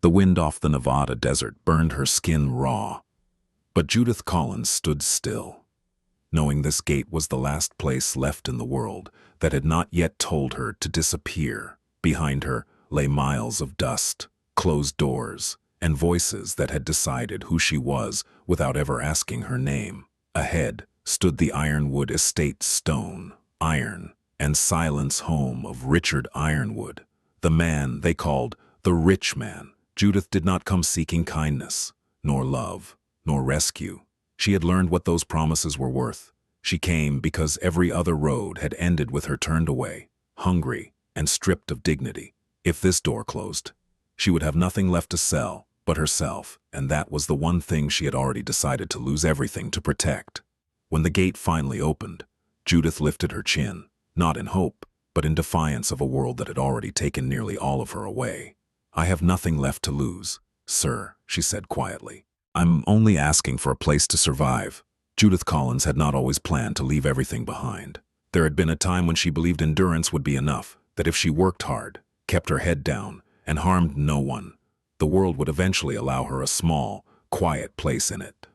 The wind off the Nevada desert burned her skin raw. But Judith Collins stood still, knowing this gate was the last place left in the world that had not yet told her to disappear. Behind her lay miles of dust, closed doors, and voices that had decided who she was without ever asking her name. Ahead stood the Ironwood estate, stone, iron, and silence home of Pritchard Ironwood, the man they called the rich man. Judith did not come seeking kindness, nor love, nor rescue. She had learned what those promises were worth. She came because every other road had ended with her turned away, hungry and stripped of dignity. If this door closed, she would have nothing left to sell but herself, and that was the one thing she had already decided to lose everything to protect. When the gate finally opened, Judith lifted her chin, not in hope, but in defiance of a world that had already taken nearly all of her away. "I have nothing left to lose, sir," she said quietly. "I'm only asking for a place to survive." Judith Collins had not always planned to leave everything behind. There had been a time when she believed endurance would be enough, that if she worked hard, kept her head down, and harmed no one, the world would eventually allow her a small, quiet place in it.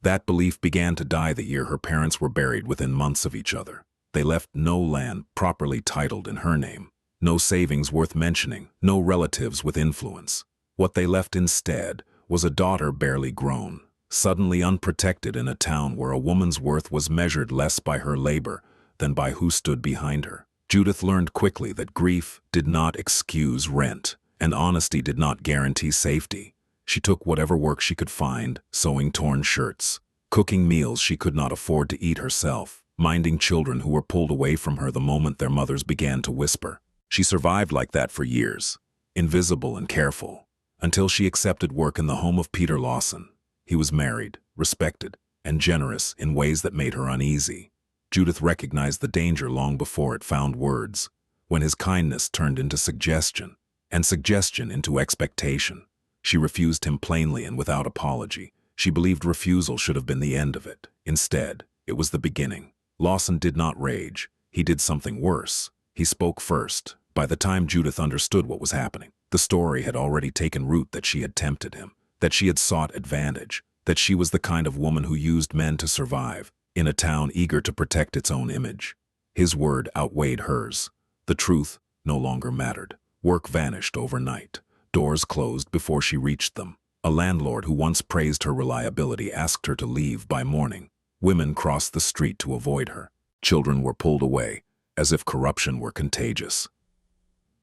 That belief began to die the year her parents were buried within months of each other. They left no land properly titled in her name, no savings worth mentioning, no relatives with influence. What they left instead was a daughter barely grown, suddenly unprotected in a town where a woman's worth was measured less by her labor than by who stood behind her. Judith learned quickly that grief did not excuse rent, and honesty did not guarantee safety. She took whatever work she could find, sewing torn shirts, cooking meals she could not afford to eat herself, minding children who were pulled away from her the moment their mothers began to whisper. She survived like that for years, invisible and careful, until she accepted work in the home of Peter Lawson. He was married, respected, and generous in ways that made her uneasy. Judith recognized the danger long before it found words, when his kindness turned into suggestion, and suggestion into expectation. She refused him plainly and without apology. She believed refusal should have been the end of it. Instead, it was the beginning. Lawson did not rage. He did something worse. He spoke first. By the time Judith understood what was happening, the story had already taken root that she had tempted him, that she had sought advantage, that she was the kind of woman who used men to survive, in a town eager to protect its own image. His word outweighed hers. The truth no longer mattered. Work vanished overnight. Doors closed before she reached them. A landlord who once praised her reliability asked her to leave by morning. Women crossed the street to avoid her. Children were pulled away, as if corruption were contagious.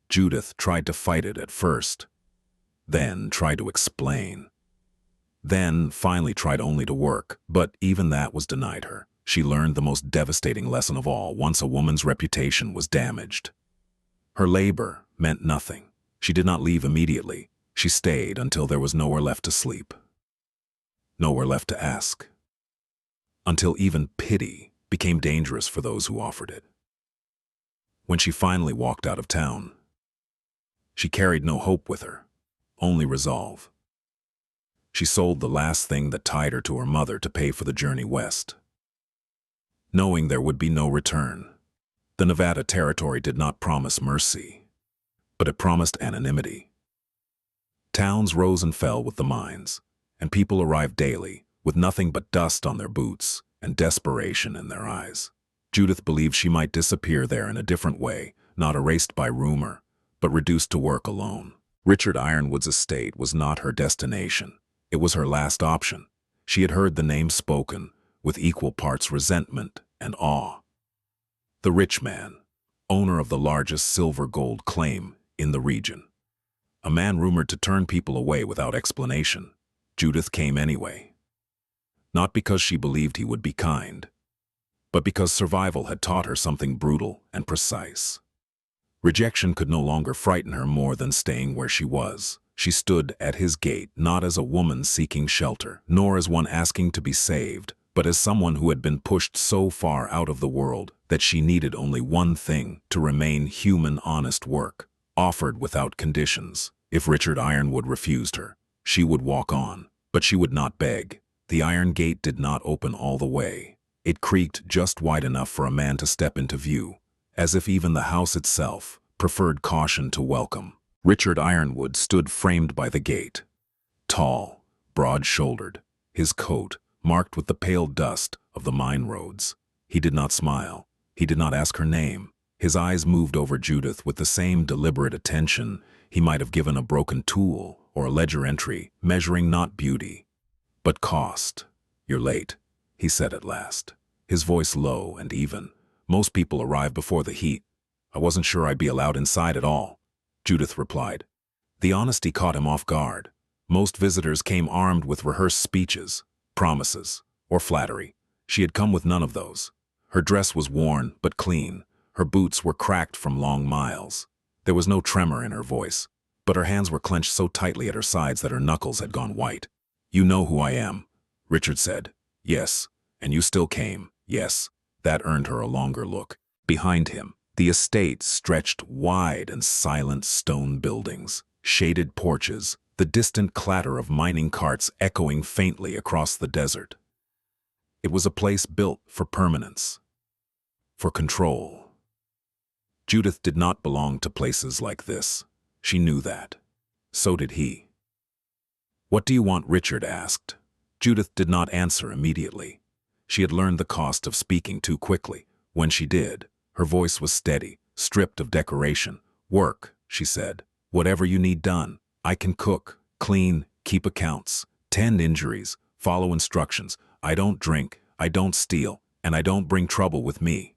Judith tried to fight it at first, then tried to explain, then finally tried only to work, but even that was denied her. She learned the most devastating lesson of all once a woman's reputation was damaged. Her labor meant nothing. She did not leave immediately. She stayed until there was nowhere left to sleep, nowhere left to ask, until even pity became dangerous for those who offered it. When she finally walked out of town, she carried no hope with her, only resolve. She sold the last thing that tied her to her mother to pay for the journey west, knowing there would be no return. The Nevada territory did not promise mercy, but it promised anonymity. Towns rose and fell with the mines, and people arrived daily with nothing but dust on their boots and desperation in their eyes. Judith believed she might disappear there in a different way, not erased by rumor, but reduced to work alone. Pritchard Ironwood's estate was not her destination. It was her last option. She had heard the name spoken with equal parts resentment and awe. The rich man, owner of the largest silver-gold claim in the region. A man rumored to turn people away without explanation. Judith came anyway. Not because she believed he would be kind, but because survival had taught her something brutal and precise. Rejection could no longer frighten her more than staying where she was. She stood at his gate not as a woman seeking shelter, nor as one asking to be saved, but as someone who had been pushed so far out of the world that she needed only one thing to remain human, honest work, offered without conditions. If Pritchard Ironwood refused her, she would walk on, but she would not beg. The iron gate did not open all the way. It creaked just wide enough for a man to step into view, as if even the house itself preferred caution to welcome. Richard Ironwood stood framed by the gate. Tall, broad-shouldered, his coat marked with the pale dust of the mine roads. He did not smile. He did not ask her name. His eyes moved over Judith with the same deliberate attention he might have given a broken tool or a ledger entry, measuring not beauty, but cost. "You're late," he said at last, his voice low and even. "Most people arrive before the heat. I wasn't sure I'd be allowed inside at all," Judith replied. The honesty caught him off guard. Most visitors came armed with rehearsed speeches, promises, or flattery. She had come with none of those. Her dress was worn but clean. Her boots were cracked from long miles. There was no tremor in her voice, but her hands were clenched so tightly at her sides that her knuckles had gone white. "You know who I am," Richard said. "Yes. And you still came." "Yes." That earned her a longer look. Behind him, the estate stretched wide and silent stone buildings, shaded porches, the distant clatter of mining carts echoing faintly across the desert. It was a place built for permanence, for control. Judith did not belong to places like this. She knew that. So did he. "What do you want?" Richard asked. Judith did not answer immediately. She had learned the cost of speaking too quickly. When she did, her voice was steady, stripped of decoration. "Work," she said. "Whatever you need done. I can cook, clean, keep accounts, tend injuries, follow instructions. I don't drink, I don't steal, and I don't bring trouble with me."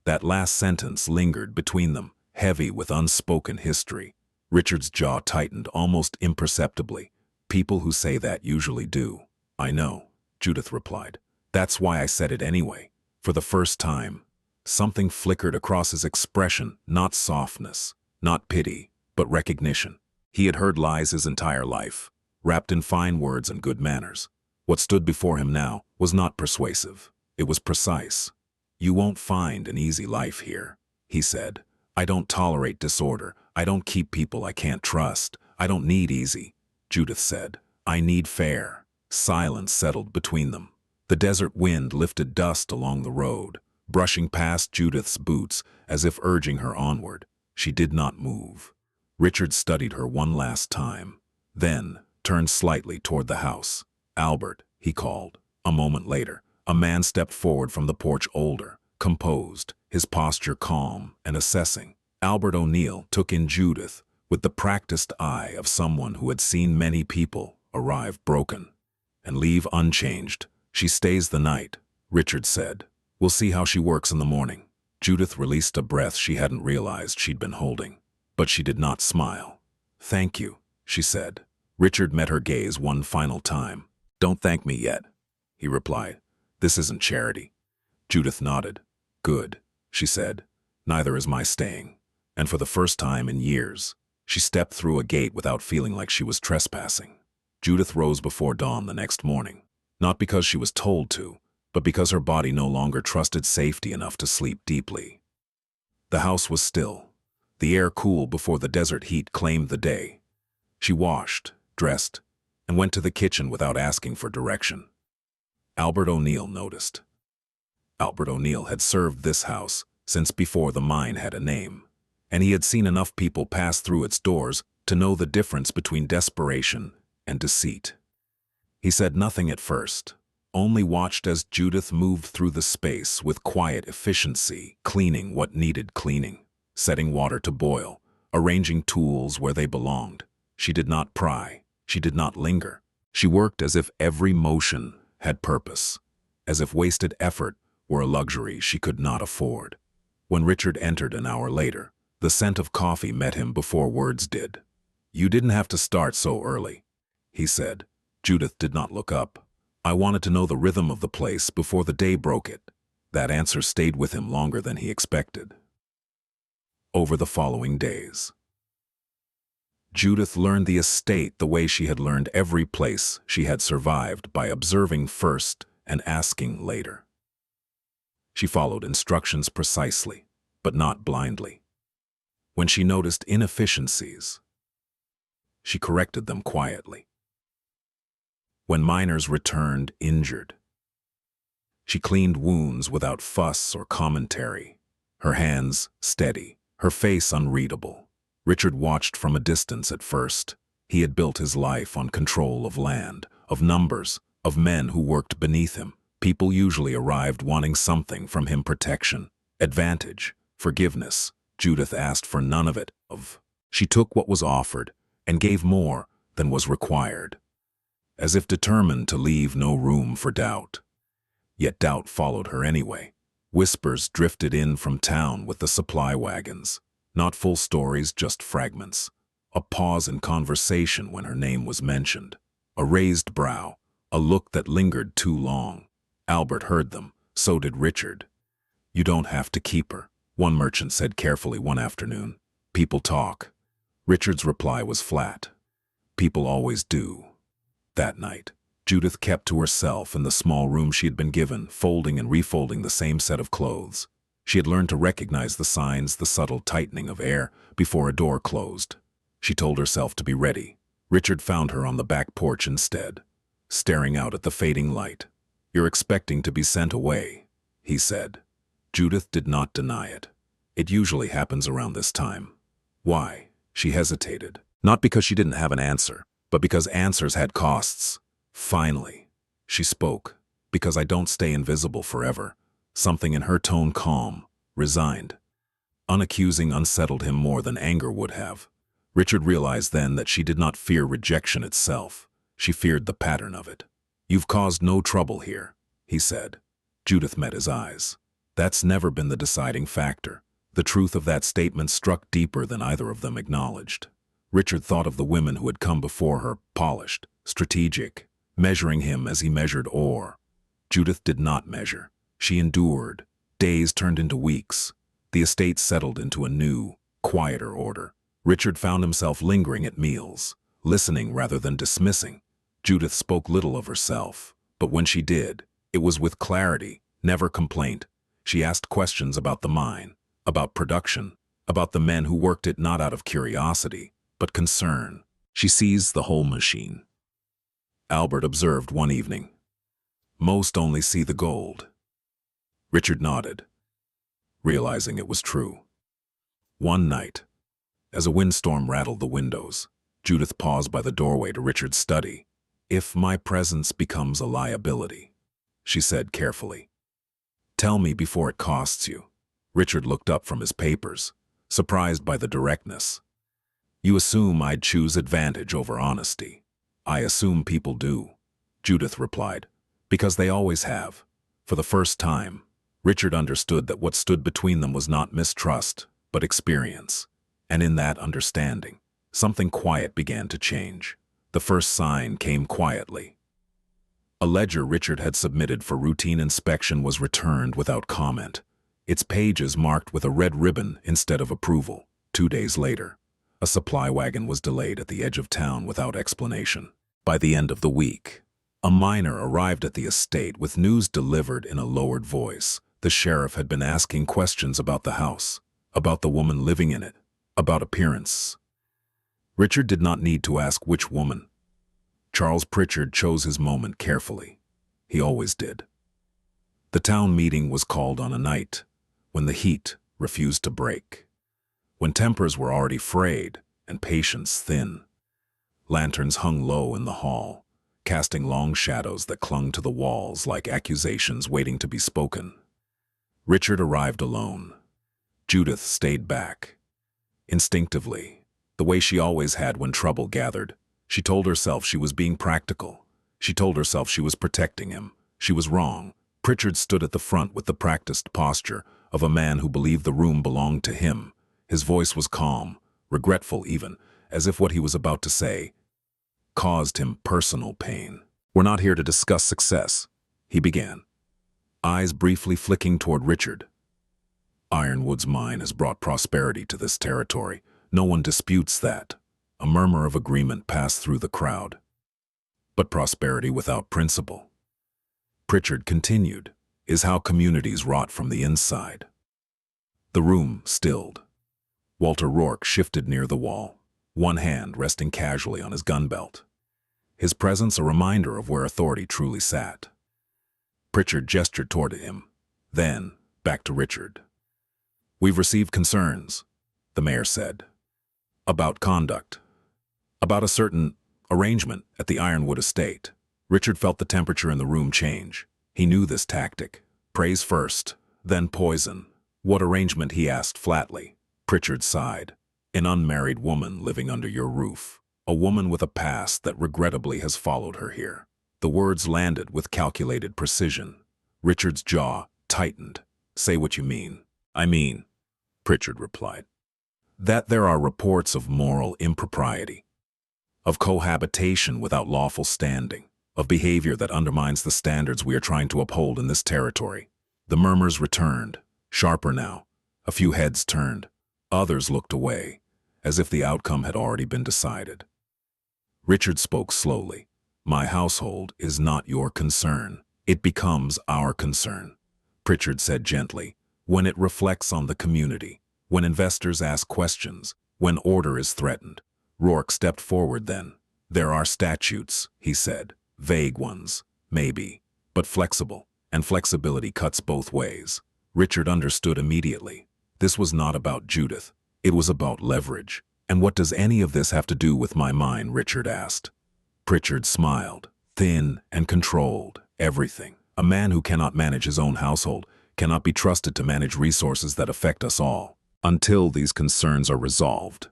That last sentence lingered between them, heavy with unspoken history. Richard's jaw tightened almost imperceptibly. "People who say that usually do." "I know," Judith replied. "That's why I said it anyway." For the first time, something flickered across his expression, not softness, not pity, but recognition. He had heard lies his entire life, wrapped in fine words and good manners. What stood before him now was not persuasive. It was precise. "You won't find an easy life here," he said. "I don't tolerate disorder. I don't keep people I can't trust. I don't need easy," Judith said. "I need fair." Silence settled between them. The desert wind lifted dust along the road, brushing past Judith's boots as if urging her onward. She did not move. Richard studied her one last time, then turned slightly toward the house. "Albert," he called. A moment later, a man stepped forward from the porch, older, composed, his posture calm and assessing. Albert O'Neill took in Judith with the practiced eye of someone who had seen many people arrive broken and leave unchanged. "She stays the night," Richard said. "We'll see how she works in the morning." Judith released a breath she hadn't realized she'd been holding, but she did not smile. "Thank you," she said. Richard met her gaze one final time. "Don't thank me yet," he replied. "This isn't charity." Judith nodded. "Good," she said. "Neither is my staying." And for the first time in years, she stepped through a gate without feeling like she was trespassing. Judith rose before dawn the next morning, not because she was told to, but because her body no longer trusted safety enough to sleep deeply. The house was still, the air cool before the desert heat claimed the day. She washed, dressed, and went to the kitchen without asking for direction. Albert O'Neill noticed. Albert O'Neill had served this house since before the mine had a name, and he had seen enough people pass through its doors to know the difference between desperation and deceit. He said nothing at first, only watched as Judith moved through the space with quiet efficiency, cleaning what needed cleaning, setting water to boil, arranging tools where they belonged. She did not pry. She did not linger. She worked as if every motion had purpose, as if wasted effort were a luxury she could not afford. When Richard entered an hour later, the scent of coffee met him before words did. "You didn't have to start so early," he said. Judith did not look up. "I wanted to know the rhythm of the place before the day broke it." That answer stayed with him longer than he expected. Over the following days, Judith learned the estate the way she had learned every place she had survived, by observing first and asking later. She followed instructions precisely, but not blindly. When she noticed inefficiencies, she corrected them quietly. When miners returned injured, she cleaned wounds without fuss or commentary, her hands steady, her face unreadable. Richard watched from a distance at first. He had built his life on control of land, of numbers, of men who worked beneath him. People usually arrived wanting something from him: protection, advantage, forgiveness. Judith asked for none of it. She took what was offered and gave more than was required, as if determined to leave no room for doubt. Yet doubt followed her anyway. Whispers drifted in from town with the supply wagons. Not full stories, just fragments. A pause in conversation when her name was mentioned. A raised brow, a look that lingered too long. Albert heard them, so did Richard. "You don't have to keep her," one merchant said carefully one afternoon. "People talk." Richard's reply was flat. "People always do." That night, Judith kept to herself in the small room she had been given, folding and refolding the same set of clothes. She had learned to recognize the signs, the subtle tightening of air before a door closed. She told herself to be ready. Richard found her on the back porch instead, staring out at the fading light. "You're expecting to be sent away," he said. Judith did not deny it. "It usually happens around this time." "Why?" She hesitated. Not because she didn't have an answer, but because answers had costs. Finally, she spoke. "Because I don't stay invisible forever." Something in her tone, calm, resigned, unaccusing, unsettled him more than anger would have. Richard realized then that she did not fear rejection itself. She feared the pattern of it. "You've caused no trouble here," he said. Judith met his eyes. That's never been the deciding factor. The truth of that statement struck deeper than either of them acknowledged. Richard thought of the women who had come before her, polished, strategic, measuring him as he measured ore. Judith did not measure. She endured. Days turned into weeks. The estate settled into a new, quieter order. Richard found himself lingering at meals, listening rather than dismissing. Judith spoke little of herself, but when she did, it was with clarity, never complaint. She asked questions about the mine, about production, about the men who worked it, not out of curiosity, but concern. She seized the whole machine. Albert observed one evening. "Most only see the gold." Richard nodded, realizing it was true. One night, as a windstorm rattled the windows, Judith paused by the doorway to Richard's study. "If my presence becomes a liability," she said carefully, "tell me before it costs you." Richard looked up from his papers, surprised by the directness. "You assume I'd choose advantage over honesty." "I assume people do," Judith replied, "because they always have." For the first time, Richard understood that what stood between them was not mistrust, but experience. And in that understanding, something quiet began to change. The first sign came quietly. A ledger Richard had submitted for routine inspection was returned without comment, its pages marked with a red ribbon instead of approval. 2 days later, a supply wagon was delayed at the edge of town without explanation. By the end of the week, a miner arrived at the estate with news delivered in a lowered voice. The sheriff had been asking questions about the house, about the woman living in it, about appearance. Richard did not need to ask which woman. Charles Pritchard chose his moment carefully. He always did. The town meeting was called on a night when the heat refused to break, when tempers were already frayed and patience thin. Lanterns hung low in the hall, casting long shadows that clung to the walls like accusations waiting to be spoken. Richard arrived alone. Judith stayed back. Instinctively, the way she always had when trouble gathered, she told herself she was being practical. She told herself she was protecting him. She was wrong. Pritchard stood at the front with the practiced posture of a man who believed the room belonged to him. His voice was calm, regretful even, as if what he was about to say caused him personal pain. "We're not here to discuss success," he began, eyes briefly flicking toward Richard. "Ironwood's mine has brought prosperity to this territory. No one disputes that." A murmur of agreement passed through the crowd. "But prosperity without principle," Pritchard continued, "is how communities rot from the inside." The room stilled. Walter Rourke shifted near the wall, one hand resting casually on his gun belt. His presence a reminder of where authority truly sat. Pritchard gestured toward him, then back to Richard. "We've received concerns," the mayor said. About conduct. About a certain arrangement at the Ironwood estate. Richard felt the temperature in the room change. He knew this tactic. Praise first, then poison. What arrangement, he asked flatly. Pritchard sighed. An unmarried woman living under your roof. A woman with a past that regrettably has followed her here. The words landed with calculated precision. Richard's jaw tightened. Say what you mean. I mean, Pritchard replied, that there are reports of moral impropriety, of cohabitation without lawful standing, of behavior that undermines the standards we are trying to uphold in this territory. The murmurs returned, sharper now. A few heads turned. Others looked away, as if the outcome had already been decided. Richard spoke slowly. My household is not your concern. It becomes our concern, Pritchard said gently, when it reflects on the community, when investors ask questions, when order is threatened. Rourke stepped forward then. There are statutes, he said, vague ones, maybe, but flexible, and flexibility cuts both ways. Richard understood immediately. This was not about Judith. It was about leverage. And what does any of this have to do with my mind? Richard asked. Pritchard smiled, thin and controlled, everything. A man who cannot manage his own household cannot be trusted to manage resources that affect us all. Until these concerns are resolved,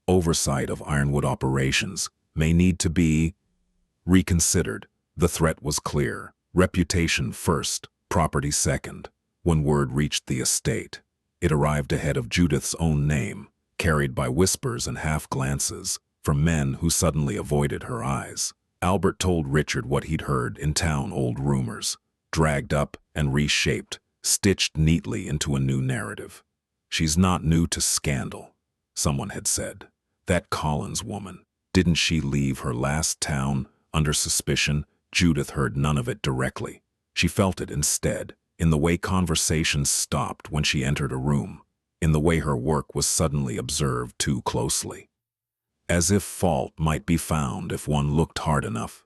oversight of Ironwood operations may need to be reconsidered. The threat was clear. Reputation first, property second. When word reached the estate, it arrived ahead of Judith's own name, carried by whispers and half-glances from men who suddenly avoided her eyes. Albert told Richard what he'd heard in town, old rumors, dragged up and reshaped, stitched neatly into a new narrative. She's not new to scandal, someone had said. That Collins woman, didn't she leave her last town under suspicion? Judith heard none of it directly. She felt it instead, in the way conversations stopped when she entered a room, in the way her work was suddenly observed too closely. As if fault might be found if one looked hard enough.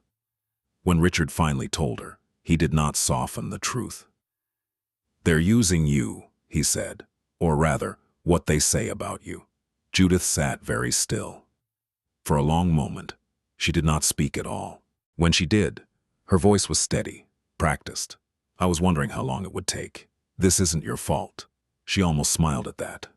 When Richard finally told her, he did not soften the truth. They're using you, he said. Or rather, what they say about you. Judith sat very still. For a long moment, she did not speak at all. When she did, her voice was steady, practiced. I was wondering how long it would take. This isn't your fault. She almost smiled at that.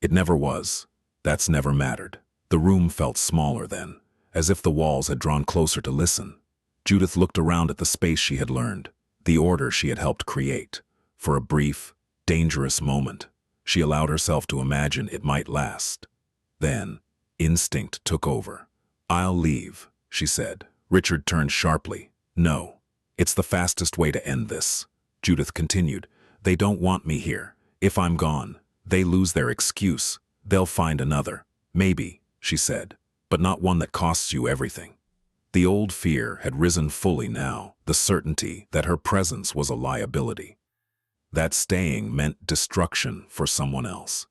It never was. That's never mattered. The room felt smaller then, as if the walls had drawn closer to listen. Judith looked around at the space she had learned, the order she had helped create. For a brief, dangerous moment, she allowed herself to imagine it might last. Then, instinct took over. I'll leave, she said. Richard turned sharply. No, it's the fastest way to end this. Judith continued. They don't want me here. If I'm gone, they lose their excuse. They'll find another. Maybe, she said, but not one that costs you everything. The old fear had risen fully now, the certainty that her presence was a liability. That staying meant destruction for someone else.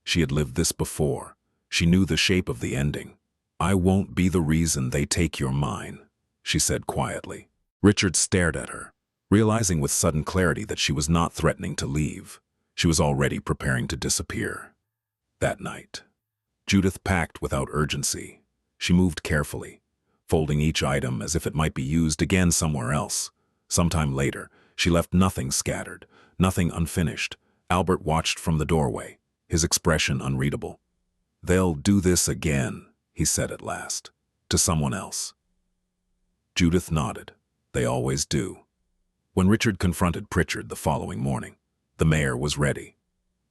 She had lived this before. She knew the shape of the ending. I won't be the reason they take your mine, she said quietly. Richard stared at her, realizing with sudden clarity that she was not threatening to leave. She was already preparing to disappear. That night, Judith packed without urgency. She moved carefully, folding each item as if it might be used again somewhere else. Sometime later, she left nothing scattered, nothing unfinished. Albert watched from the doorway, his expression unreadable. They'll do this again, he said at last, to someone else. Judith nodded. They always do. When Richard confronted Pritchard the following morning, the mayor was ready.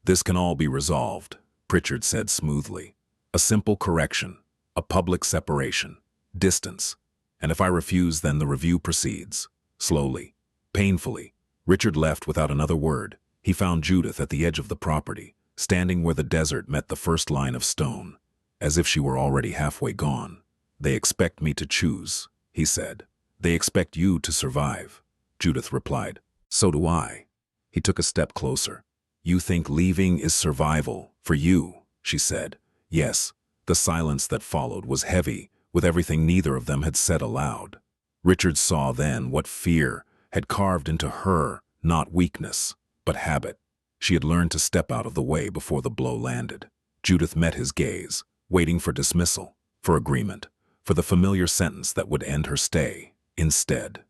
This can all be resolved, Pritchard said smoothly. A simple correction, a public separation, distance. And if I refuse, then the review proceeds. Slowly, painfully, Richard left without another word. He found Judith at the edge of the property, standing where the desert met the first line of stone, as if she were already halfway gone. They expect me to choose, he said. They expect you to survive, Judith replied. So do I. He took a step closer. You think leaving is survival for you, she said. Yes, the silence that followed was heavy, with everything neither of them had said aloud. Richard saw then what fear had carved into her, not weakness, but habit. She had learned to step out of the way before the blow landed. Judith met his gaze, waiting for dismissal, for agreement, for the familiar sentence that would end her stay. Instead,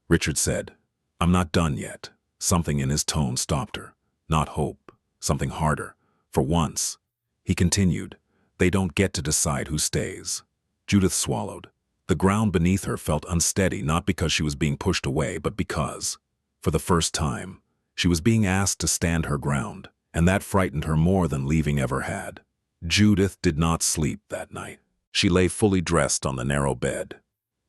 Richard said, "I'm not done yet." Something in his tone stopped her. Not hope, something harder. For once, he continued, "They don't get to decide who stays." Judith swallowed. The ground beneath her felt unsteady, not because she was being pushed away, but because, for the first time, she was being asked to stand her ground, and that frightened her more than leaving ever had. Judith did not sleep that night. She lay fully dressed on the narrow bed,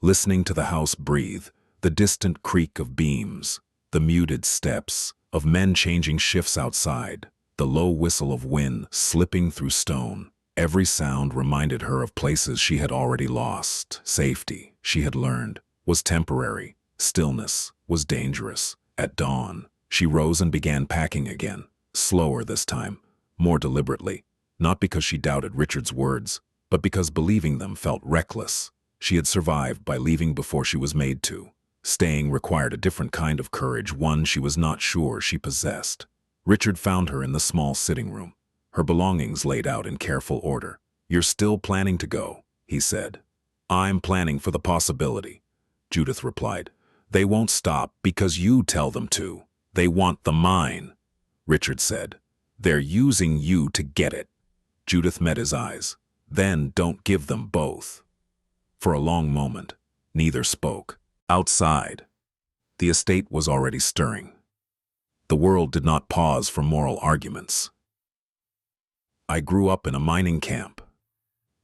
listening to the house breathe, the distant creak of beams, the muted steps of men changing shifts outside, the low whistle of wind slipping through stone. Every sound reminded her of places she had already lost. Safety, she had learned, was temporary. Stillness was dangerous. At dawn, she rose and began packing again, slower this time, more deliberately, not because she doubted Richard's words, but because believing them felt reckless. She had survived by leaving before she was made to. Staying required a different kind of courage, one she was not sure she possessed. Richard found her in the small sitting room, her belongings laid out in careful order. "You're still planning to go," he said. "I'm planning for the possibility," Judith replied. "They won't stop because you tell them to. They want the mine," Richard said. "They're using you to get it." Judith met his eyes. "Then don't give them both." For a long moment, neither spoke. Outside, the estate was already stirring. The world did not pause for moral arguments. "I grew up in a mining camp,"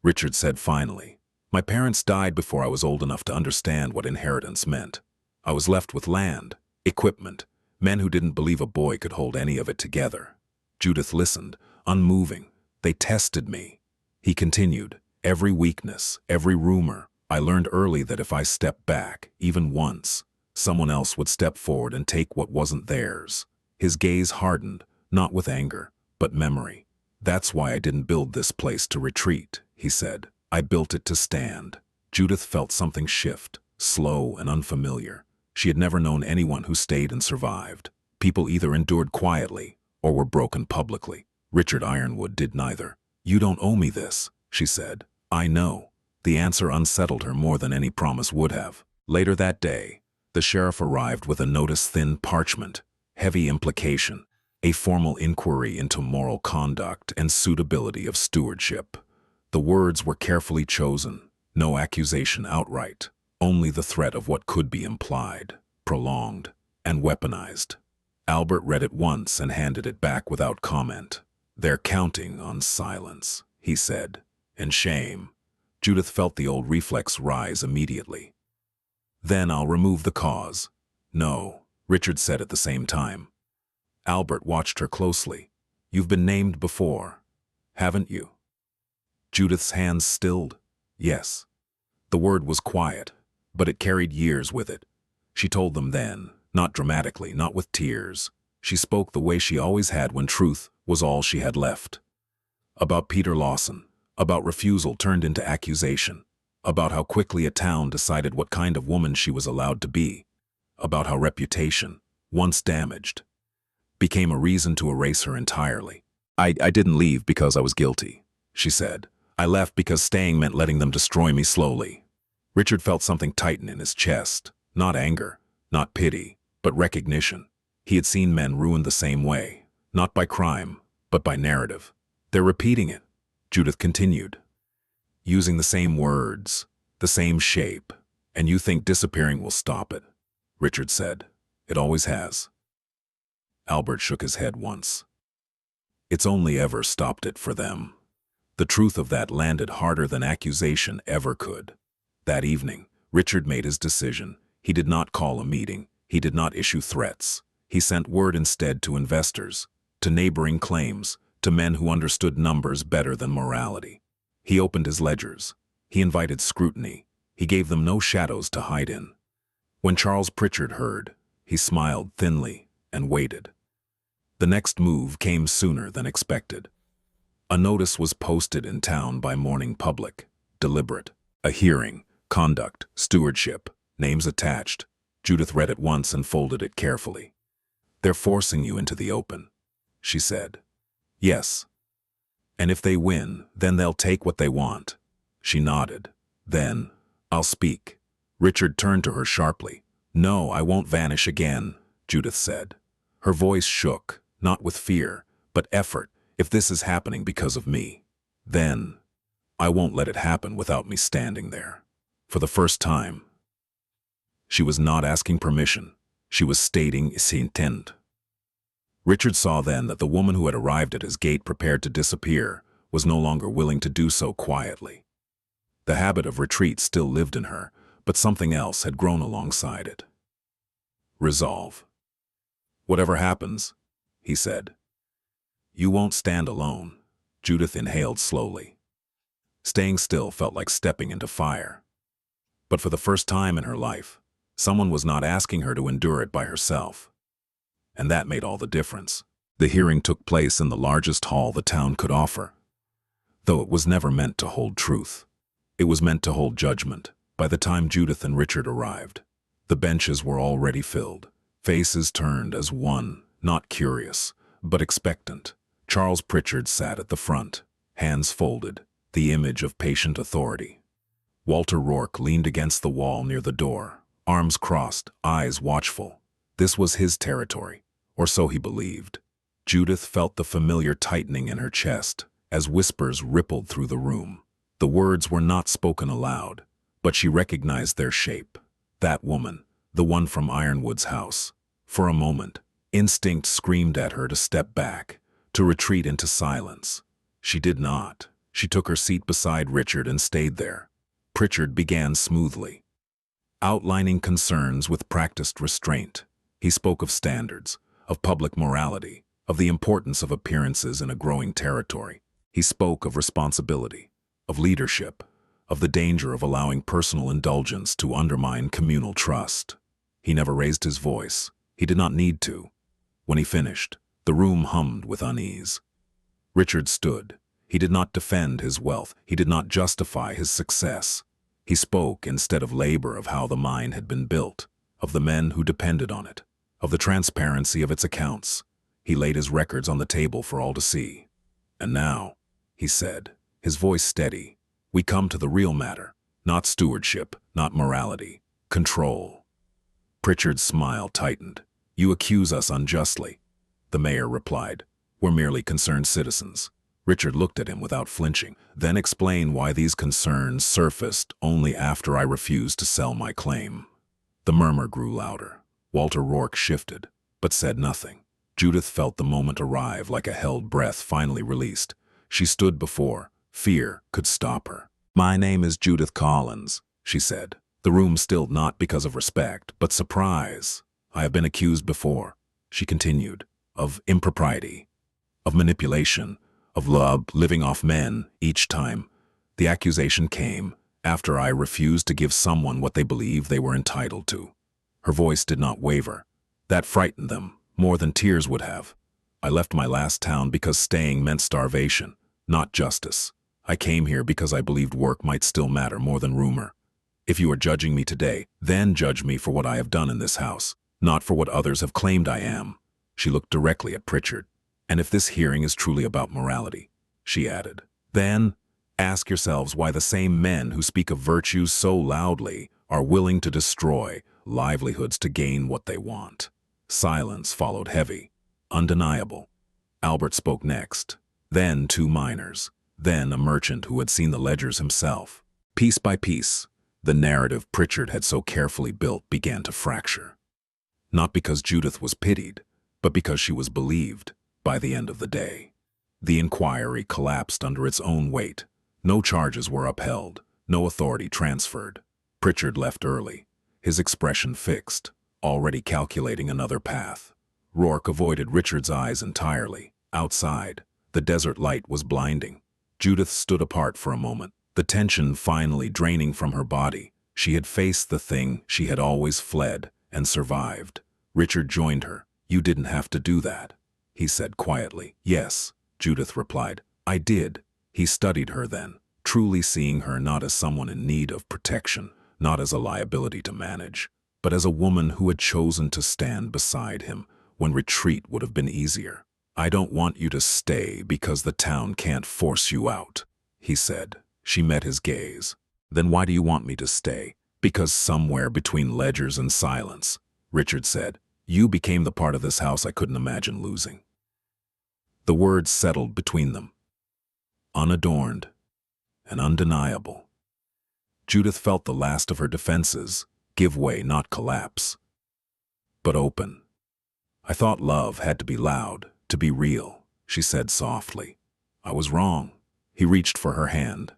Richard said finally. "My parents died before I was old enough to understand what inheritance meant. I was left with land, equipment, men who didn't believe a boy could hold any of it together." Judith listened, unmoving. "They tested me," he continued. "Every weakness, every rumor. I learned early that if I stepped back, even once, someone else would step forward and take what wasn't theirs." His gaze hardened, not with anger, but memory. "That's why I didn't build this place to retreat," he said. "I built it to stand." Judith felt something shift, slow and unfamiliar. She had never known anyone who stayed and survived. People either endured quietly or were broken publicly. Richard Ironwood did neither. "You don't owe me this," she said. "I know." The answer unsettled her more than any promise would have. Later that day, the sheriff arrived with a notice-thin parchment, heavy implication, a formal inquiry into moral conduct and suitability of stewardship. The words were carefully chosen, no accusation outright, only the threat of what could be implied, prolonged, and weaponized. Albert read it once and handed it back without comment. "They're counting on silence," he said, "and shame." Judith felt the old reflex rise immediately. "Then I'll remove the cause." "No," Richard said at the same time. Albert watched her closely. "You've been named before, haven't you?" Judith's hands stilled. "Yes." The word was quiet, but it carried years with it. She told them then, not dramatically, not with tears. She spoke the way she always had when truth was all she had left. About Peter Lawson, about refusal turned into accusation, about how quickly a town decided what kind of woman she was allowed to be, about how reputation, once damaged, became a reason to erase her entirely. I didn't leave because I was guilty," she said. "I left because staying meant letting them destroy me slowly." Richard felt something tighten in his chest, not anger, not pity, but recognition. He had seen men ruined the same way, not by crime, but by narrative. "They're repeating it," Judith continued, "using the same words, the same shape, and you think disappearing will stop it," Richard said. "It always has." Albert shook his head once. "It's only ever stopped it for them." The truth of that landed harder than accusation ever could. That evening, Richard made his decision. He did not call a meeting. He did not issue threats. He sent word instead to investors, to neighboring claims, to men who understood numbers better than morality. He opened his ledgers. He invited scrutiny. He gave them no shadows to hide in. When Charles Pritchard heard, he smiled thinly and waited. The next move came sooner than expected. A notice was posted in town by Morning Public. Deliberate. A hearing, conduct, stewardship, names attached. Judith read it once and folded it carefully. "They're forcing you into the open," she said. "Yes. And if they win, then they'll take what they want. She nodded. Then, I'll speak. Richard turned to her sharply. No, I won't vanish again, Judith said. Her voice shook, not with fear, but effort. If this is happening because of me, then I won't let it happen without me standing there. For the first time, she was not asking permission. She was stating his intent. Richard saw then that the woman who had arrived at his gate prepared to disappear was no longer willing to do so quietly. The habit of retreat still lived in her, but something else had grown alongside it. Resolve. Whatever happens, he said, you won't stand alone. Judith inhaled slowly. Staying still felt like stepping into fire. But for the first time in her life, someone was not asking her to endure it by herself. And that made all the difference. The hearing took place in the largest hall the town could offer. Though it was never meant to hold truth, it was meant to hold judgment. By the time Judith and Richard arrived, the benches were already filled, faces turned as one, not curious, but expectant. Charles Pritchard sat at the front, hands folded, the image of patient authority. Walter Rourke leaned against the wall near the door, arms crossed, eyes watchful. This was his territory, or so he believed. Judith felt the familiar tightening in her chest as whispers rippled through the room. The words were not spoken aloud, but she recognized their shape. That woman, the one from Ironwood's house. For a moment, instinct screamed at her to step back, to retreat into silence. She did not. She took her seat beside Richard and stayed there. Pritchard began smoothly, outlining concerns with practiced restraint. He spoke of standards, of public morality, of the importance of appearances in a growing territory. He spoke of responsibility, of leadership, of the danger of allowing personal indulgence to undermine communal trust. He never raised his voice. He did not need to. When he finished, the room hummed with unease. Richard stood. He did not defend his wealth. He did not justify his success. He spoke instead of labor of how the mine had been built, of the men who depended on it, of the transparency of its accounts. He laid his records on the table for all to see. And now, he said, his voice steady, we come to the real matter, not stewardship, not morality, control. Pritchard's smile tightened. You accuse us unjustly. The mayor replied, we're merely concerned citizens. Richard looked at him without flinching. Then explain why these concerns surfaced only after I refused to sell my claim. The murmur grew louder. Walter Rourke shifted, but said nothing. Judith felt the moment arrive like a held breath finally released. She stood before. Fear could stop her. My name is Judith Collins, she said. The room stilled not because of respect, but surprise. I have been accused before, she continued, of impropriety, of manipulation, of love, living off men. Each time, the accusation came after I refused to give someone what they believed they were entitled to. Her voice did not waver. That frightened them, more than tears would have. I left my last town because staying meant starvation, not justice. I came here because I believed work might still matter more than rumor. If you are judging me today, then judge me for what I have done in this house, not for what others have claimed I am. She looked directly at Pritchard. And if this hearing is truly about morality, she added, then ask yourselves why the same men who speak of virtues so loudly are willing to destroy livelihoods to gain what they want. Silence followed heavy, undeniable. Albert spoke next, then two miners, then a merchant who had seen the ledgers himself. Piece by piece, the narrative Pritchard had so carefully built began to fracture. Not because Judith was pitied, but because she was believed. By the end of the day, the inquiry collapsed under its own weight. No charges were upheld, no authority transferred. Pritchard left early, his expression fixed, already calculating another path. Rourke avoided Richard's eyes entirely. Outside, the desert light was blinding. Judith stood apart for a moment, the tension finally draining from her body. She had faced the thing she had always fled and survived. Richard joined her. You didn't have to do that, he said quietly. Yes, Judith replied. I did. He studied her then, truly seeing her not as someone in need of protection, not as a liability to manage, but as a woman who had chosen to stand beside him when retreat would have been easier. "I don't want you to stay because the town can't force you out," he said. She met his gaze. "Then why do you want me to stay?" "Because somewhere between ledgers and silence," Richard said, "you became the part of this house I couldn't imagine losing." The words settled between them, unadorned and undeniable. Judith felt the last of her defenses give way, not collapse, but open. "I thought love had to be loud, to be real," she said softly. "I was wrong." He reached for her hand.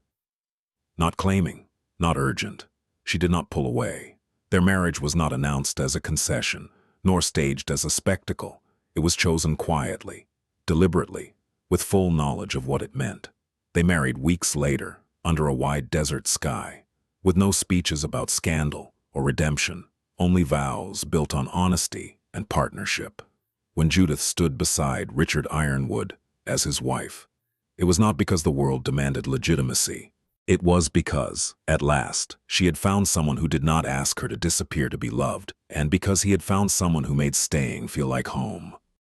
Not claiming, not urgent. She did not pull away. Their marriage was not announced as a concession, nor staged as a spectacle. It was chosen quietly, deliberately, with full knowledge of what it meant. They married weeks later, under a wide desert sky, with no speeches about scandal or redemption, only vows built on honesty and partnership. When Judith stood beside Richard Ironwood as his wife, it was not because the world demanded legitimacy. It was because, at last, she had found someone who did not ask her to disappear to be loved, and because he had found someone who made staying feel like home.